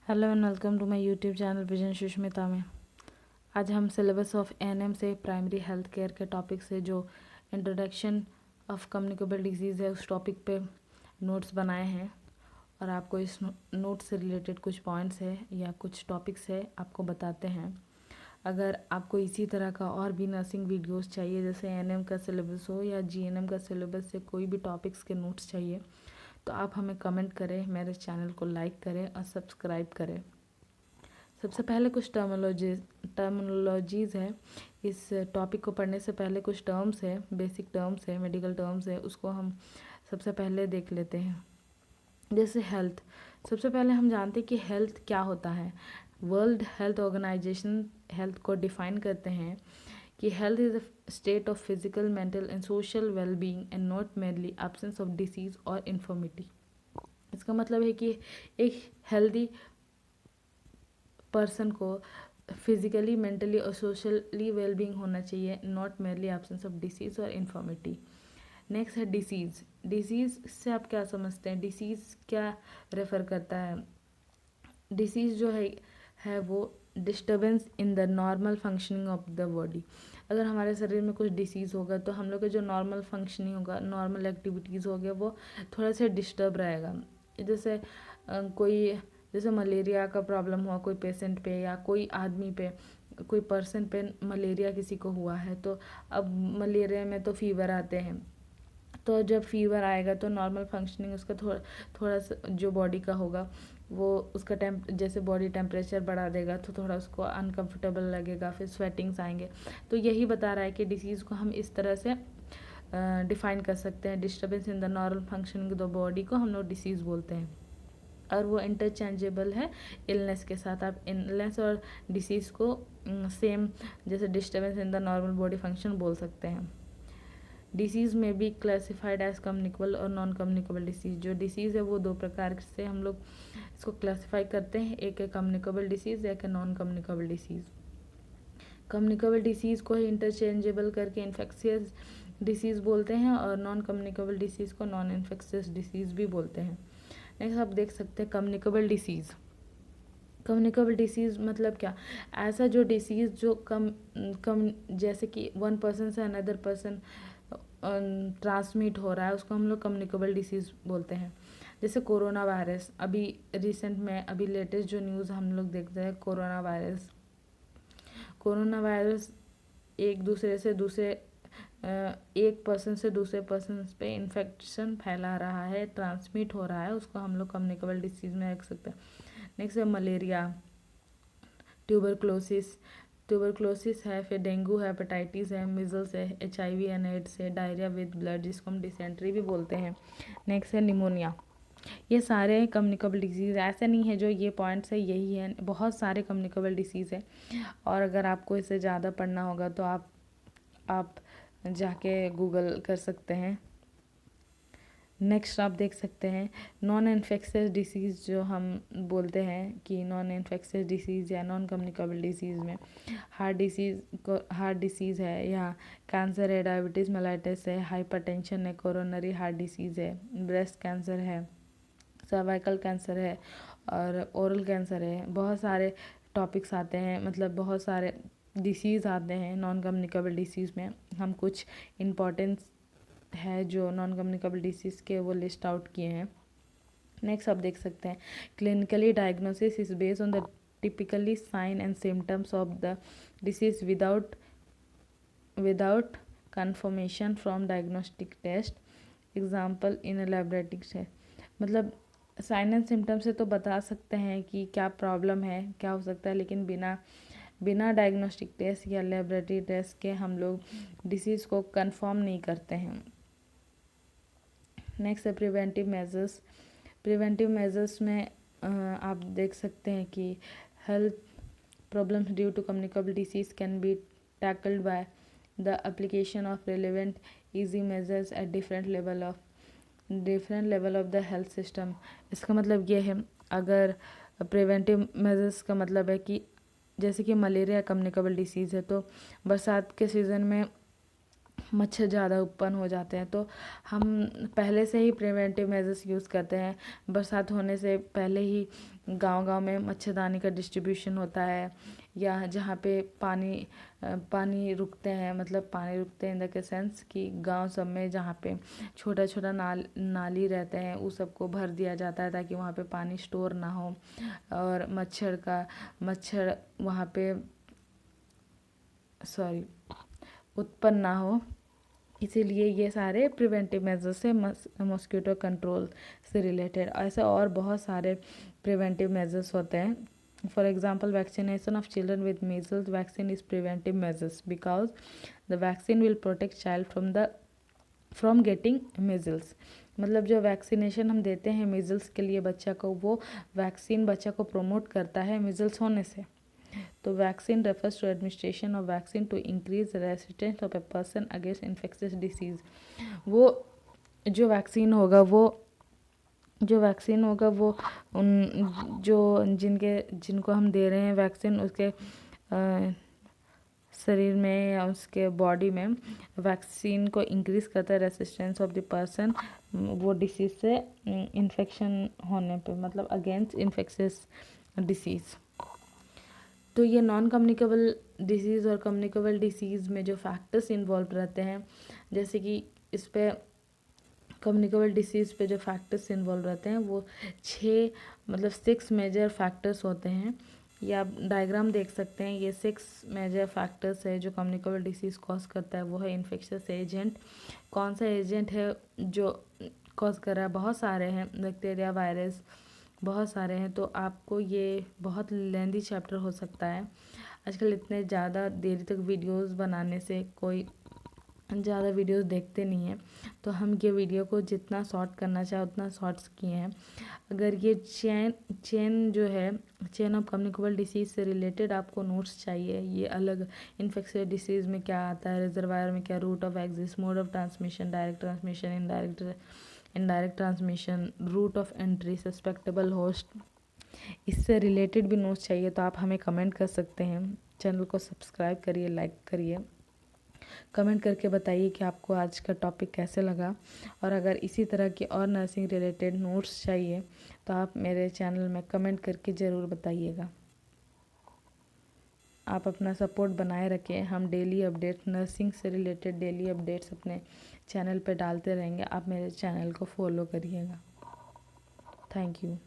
Hello and welcome to my YouTube channel Vision Sushmita में। आज हम सिलेबस ऑफ एएनएम से प्राइमरी हेल्थ केयर के टॉपिक से जो इंट्रोडक्शन ऑफ कम्युनिकेबल डिजीज़ है उस टॉपिक पे नोट्स बनाए हैं और आपको इस नोट से रिलेटेड कुछ पॉइंट्स है या कुछ टॉपिक्स है आपको बताते हैं। अगर आपको इसी तरह का और भी नर्सिंग वीडियोस चाहिए, जैसे एएनएम का सिलेबस हो या जीएनएम का सिलेबस से कोई भी टॉपिक्स के नोट्स चाहिए, तो आप हमें कमेंट करें, मेरे चैनल को लाइक करें और सब्सक्राइब करें। सबसे पहले कुछ टर्मिनोलॉजीज़ है। इस टॉपिक को पढ़ने से पहले कुछ टर्म्स है, बेसिक टर्म्स है, मेडिकल टर्म्स है, उसको हम सबसे पहले देख लेते हैं। जैसे हेल्थ, सबसे पहले हम जानते हैं कि हेल्थ क्या होता है। वर्ल्ड हेल्थ ऑर्गेनाइजेशन हेल्थ को डिफाइन करते हैं कि health is a state of physical, mental and social wellbeing and not merely absence of disease और इन्फॉर्मिटी। इसका मतलब है कि एक हेल्दी पर्सन को फिजिकली, मेंटली और सोशली वेलबींग होना चाहिए, not merely absence of disease और इन्फॉर्मिटी। नेक्स्ट है डिसीज़। डिसीज़ से आप क्या समझते हैं? डिसीज़ क्या रेफ़र करता है? डिसीज़ जो है वो disturbance in the normal functioning of the body. अगर हमारे शरीर में कुछ डिसीज़ होगा तो हम लोग का जो नॉर्मल फंक्शनिंग होगा, नॉर्मल एक्टिविटीज़ हो गया, वो थोड़ा सा डिस्टर्ब रहेगा। जैसे कोई जैसे मलेरिया का प्रॉब्लम हुआ कोई पेशेंट पे या कोई आदमी पे, कोई पर्सन पे मलेरिया किसी को हुआ है, तो अब मलेरिया में तो फीवर आते हैं, तो जब फीवर आएगा तो नॉर्मल फंक्शनिंग उसका थोड़ा सा जो बॉडी का होगा वो उसका जैसे बॉडी टेम्परेचर बढ़ा देगा तो थोड़ा उसको अनकंफर्टेबल लगेगा, फिर स्वेटिंग्स आएंगे। तो यही बता रहा है कि डिसीज़ को हम इस तरह से डिफाइन कर सकते हैं। Disturbance in the normal functioning of the body को हम लोग डिसीज़ बोलते हैं और वो इंटरचेंजेबल है इलनेस के साथ। आप इलनेस और डिसीज़ को सेम जैसे disturbance in the normal body function बोल सकते हैं। डिसीज़ में भी क्लासिफाइड एज कम्युनिकेबल और नॉन कम्युनिकेबल डिसीज़। जो डिसीज़ है वो दो प्रकार से हम लोग इसको क्लासिफाई करते हैं, एक है कम्युनिकेबल डिसीज़, एक है non communicable disease. Communicable disease को इंटरचेंजेबल करके इन्फेक्शियस डिसीज़ बोलते हैं और नॉन कम्युनिकेबल डिसीज़ को नॉन इन्फेक्शियस डिसीज़ भी बोलते हैं। नेक्स्ट आप देख सकते हैं कम्युनिकेबल डिसीज़। कम्युनिकेबल डिसीज़ मतलब क्या? ऐसा जो डिसीज़ जो कम जैसे कि वन पर्सन से अनदर पर्सन ट्रांसमिट हो रहा है, उसको हम लोग कम्युनिकेबल डिसीज़ बोलते हैं। जैसे कोरोना वायरस, अभी रिसेंट में अभी लेटेस्ट जो न्यूज़ हम लोग देखते हैं, कोरोना वायरस एक दूसरे से दूसरे एक पर्सन से दूसरे पर्सन पे इन्फेक्शन फैला रहा है, ट्रांसमिट हो रहा है, उसको हम लोग कम्युनिकेबल डिसीज़ में रख सकते हैं। नेक्स्ट है मलेरिया, ट्यूबरक्लोसिस है, फिर डेंगू है, हेपेटाइटिस है, मिजल्स है, HIV एंड एड्स है, डायरिया विद ब्लड जिसको हम डिसेंट्री भी बोलते हैं। नेक्स्ट है निमोनिया। ये सारे कम्युनिकेबल डिसीज़, ऐसे नहीं है जो ये पॉइंट्स है यही है, बहुत सारे कम्युनिकेबल डिसीज़ है। और अगर आपको इससे ज़्यादा पढ़ना होगा तो आप जाके गूगल कर सकते हैं। नेक्स्ट आप देख सकते हैं नॉन इन्फेक्शियस डिसीज़, जो हम बोलते हैं कि नॉन इन्फेक्शियस डिसीज़ या नॉन कम्युनिकेबल डिसीज़ में हार्ट डिसीज़ है या कैंसर है, डायबिटीज़ मेलाइटिस है, हाइपरटेंशन है, कोरोनरी हार्ट डिसीज़ है, ब्रेस्ट कैंसर है, सर्वाइकल कैंसर है और ओरल कैंसर है। बहुत सारे टॉपिक्स आते हैं, मतलब बहुत सारे डिसीज़ आते हैं नॉन कम्युनिकेबल डिसीज़ में। हम कुछ इम्पॉर्टेंस है जो नॉन कम्युनिकेबल डिसीज़ के वो लिस्ट आउट किए हैं। नेक्स्ट आप देख सकते हैं clinically diagnosis is based on the typically sign and symptoms of the disease without confirmation from diagnostic test, example in laboratory है। मतलब साइन एंड सिम्टम से तो बता सकते हैं कि क्या प्रॉब्लम है, क्या हो सकता है, लेकिन बिना डायग्नोस्टिक टेस्ट या लेबोरेटरी टेस्ट के हम लोग डिसीज़ को कंफर्म नहीं करते हैं। नेक्स्ट है प्रिवेंटिव मेजर्स। प्रिवेंटिव मेजर्स में आप देख सकते हैं कि health problems due to communicable disease can be tackled by the application of relevant easy measures at different level of the health system. इसका मतलब ये है, अगर प्रिवेंटिव मेजर्स का मतलब है कि जैसे कि मलेरिया कम्युनिकेबल डिसीज़ है, तो बरसात के सीज़न में मच्छर ज़्यादा उत्पन्न हो जाते हैं। तो हम पहले से ही प्रिवेंटिव मेजर्स यूज़ करते हैं। बरसात होने से पहले ही गांव-गांव में मच्छरदानी का डिस्ट्रीब्यूशन होता है, या जहाँ पे पानी रुकते हैं, मतलब पानी रुकते हैं इन द सेंस कि गांव सब में जहाँ पे छोटा छोटा नाली रहते हैं उस सबको भर दिया जाता है, ताकि वहाँ पे पानी स्टोर ना हो और मच्छर वहाँ पे उत्पन्न ना हो। इसीलिए ये सारे प्रिवेंटिव मेजर्स से मॉस्किटो कंट्रोल से रिलेटेड ऐसे और बहुत सारे प्रिवेंटिव मेजर्स होते हैं। For example, vaccination of children with measles vaccine is preventive measures because the vaccine will protect child from getting measles. मतलब जो वैक्सीनेशन हम देते हैं मीजल्स के लिए बच्चा को, वो वैक्सीन बच्चा को प्रोमोट करता है मीजल्स होने से। तो vaccine refers to administration of vaccine to increase resistance of a person against infectious disease. वो जो वैक्सीन होगा वो उन जिनको हम दे रहे हैं वैक्सीन, उसके शरीर में या उसके बॉडी में वैक्सीन को इंक्रीज़ करता है रेसिस्टेंस ऑफ द पर्सन वो डिसीज़ से इन्फेक्शन होने पे, मतलब अगेंस्ट इन्फेक्शियस डिसीज़। तो ये नॉन कम्युनिकेबल डिसीज़ और कम्युनिकेबल डिसीज़ में जो फैक्टर्स इन्वॉल्व रहते हैं, जैसे कि इस पे कम्युनिकेबल डिसीज़ पे जो फैक्टर्स इन्वॉल्व रहते हैं वो 6 मेजर फैक्टर्स होते हैं। ये आप डायग्राम देख सकते हैं। ये 6 मेजर फैक्टर्स है जो कम्युनिकेबल डिसीज़ कॉज करता है। वो है इन्फेक्शियस एजेंट। कौन सा एजेंट है जो कॉज कर रहा है? बहुत सारे हैं, बैक्टीरिया, वायरस, बहुत सारे हैं। तो आपको ये बहुत लेंदी चैप्टर हो सकता है। आजकल इतने ज़्यादा देर तक वीडियोस बनाने से कोई ज़्यादा वीडियोस देखते नहीं हैं, तो हम ये वीडियो को जितना शॉर्ट करना चाहे उतना शॉर्ट्स किए हैं। अगर ये चेन जो है, चेन ऑफ कम्युनिकेबल डिसीज़ से रिलेटेड आपको नोट्स चाहिए, ये अलग इन्फेक्शियस डिसीज़ में क्या आता है, रिजर्वायर में क्या, route of access, mode of transmission, direct transmission, indirect transmission, route of entry, susceptible host, इससे रिलेटेड भी नोट्स चाहिए तो आप हमें कमेंट कर सकते हैं। चैनल को सब्सक्राइब करिए, लाइक करिए, कमेंट करके बताइए कि आपको आज का टॉपिक कैसे लगा। और अगर इसी तरह की और नर्सिंग रिलेटेड नोट्स चाहिए तो आप मेरे चैनल में कमेंट करके ज़रूर बताइएगा। आप अपना सपोर्ट बनाए रखें। हम डेली अपडेट, नर्सिंग से रिलेटेड डेली अपडेट्स अपने चैनल पे डालते रहेंगे। आप मेरे चैनल को फॉलो करिएगा। Thank you.